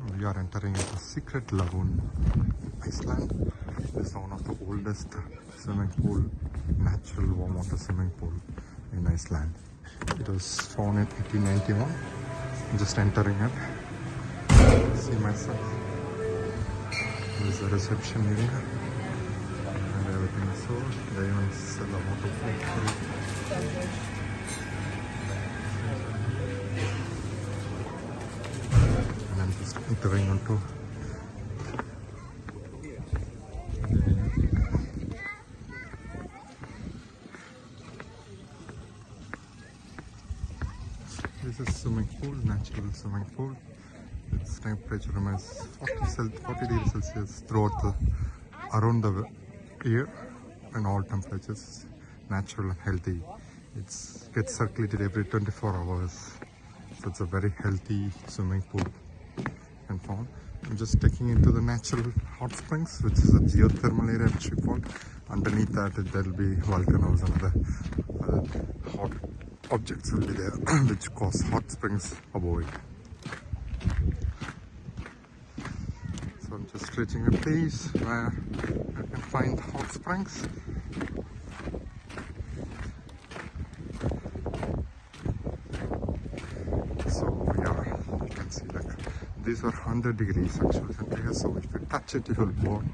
We are entering into secret lagoon, Iceland. This is one of the oldest swimming pool, natural warm water swimming pool in Iceland. It was found in 1891. I'm just entering it. See myself. This is the reception area. And everything is so. They even sell a lot of food. And I'm just entering onto this is swimming pool, natural swimming pool. Its temperature remains 40 degrees Celsius throughout around the year, and all temperatures, natural and healthy. It gets circulated every 24 hours. So it's a very healthy swimming pool and found. I'm just taking into the natural hot springs, which is a geothermal area which we call. Underneath that there will be volcanoes and other hot objects will be there which cause hot springs above it. So I'm just reaching a place where I can find hot springs. So yeah, you can see like these are 100 degrees actually centigrade. So if you touch it, you will burn.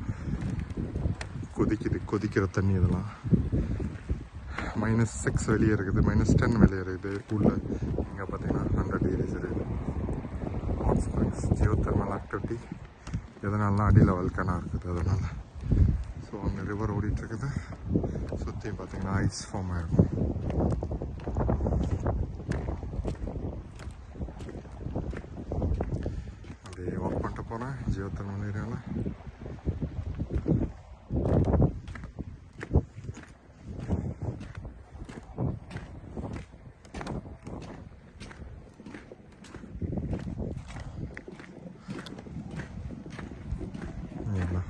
கொதிக்கிற தண்ணி இதெல்லாம் -6 வெளியே இருக்குது, -10 வெளியே இருக்குது உள்ள. இங்கே பார்த்தீங்கன்னா 100 டிகிரிஸ் இருக்குது. ஹாட் ஸ்ப்ரிங்ஸ் ஜியோதெர்மல் ஆக்டிவிட்டி எதனாலலாம் அடியில் வல்கனா இருக்குது அதனால். ஸோ அங்கே ரிவர் ஓடிட்டுருக்குது. சுற்றி பார்த்தீங்கன்னா ஐஸ் ஃபார்ம் ஆகிடும். அப்படியே வாக் பண்ணிட்டு போகிறேன் ஜியோதெர்மல் ஏரியாவில்.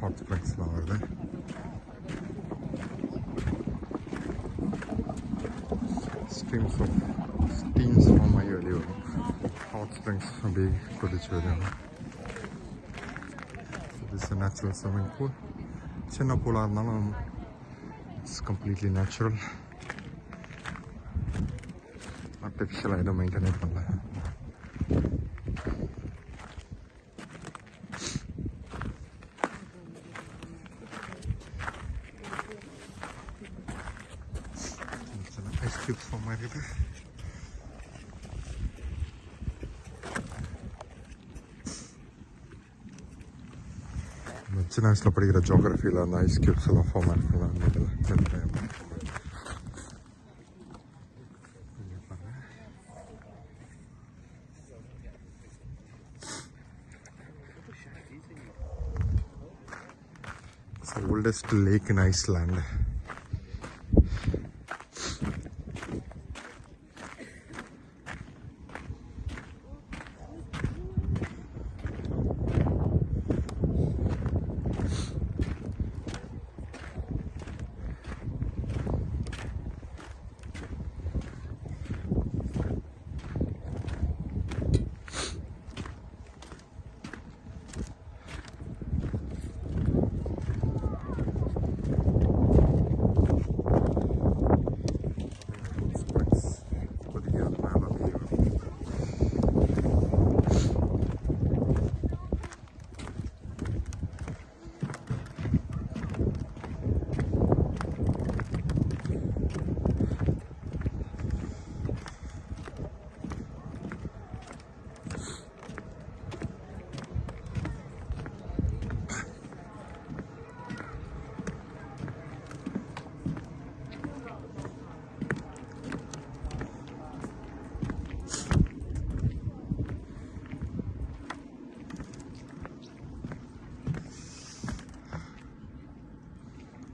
ஹாட் ஸ்ப்ரிங்ஸ்லாம் வருது. ஸ்டீம்ஸ் ஃபார்ம் ஆகி வெளியே வரும். ஹாட் ஸ்ப்ரிங்ஸ் அப்படியே கொதிச்சு வரும். This natural swimming pool. சின்ன பூலாக இருந்தாலும் இட்ஸ் கம்ப்ளீட்லி நேச்சுரல். ஆர்டிஃபிஷியலாக எதுவும் மெயின்டைனே பண்ணல. ஐஸ் கியூப்ஸ் ஃபார்ம் ஆகிடுது. சின்ன வயசில் படிக்கிற ஜியோகிரஃபியில் அந்த ஐஸ் கியூப்ஸ் எல்லாம் ஃபார்ம் ஆகிருக்கலாம். அந்த இதில் It's the oldest lake in Iceland.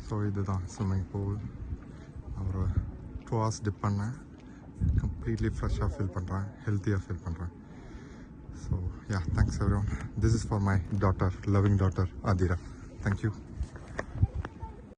So இதுதான் ஸ்விம்மிங் பூல். ஒரு 2 hours டிப் பண்ணேன். கம்ப்ளீட்லி ஃப்ரெஷ்ஷாக ஃபீல் பண்ணுறேன், ஹெல்த்தியாக ஃபீல் பண்ணுறேன். So yeah, thanks everyone. This is for my daughter, loving daughter Adira. Thank you.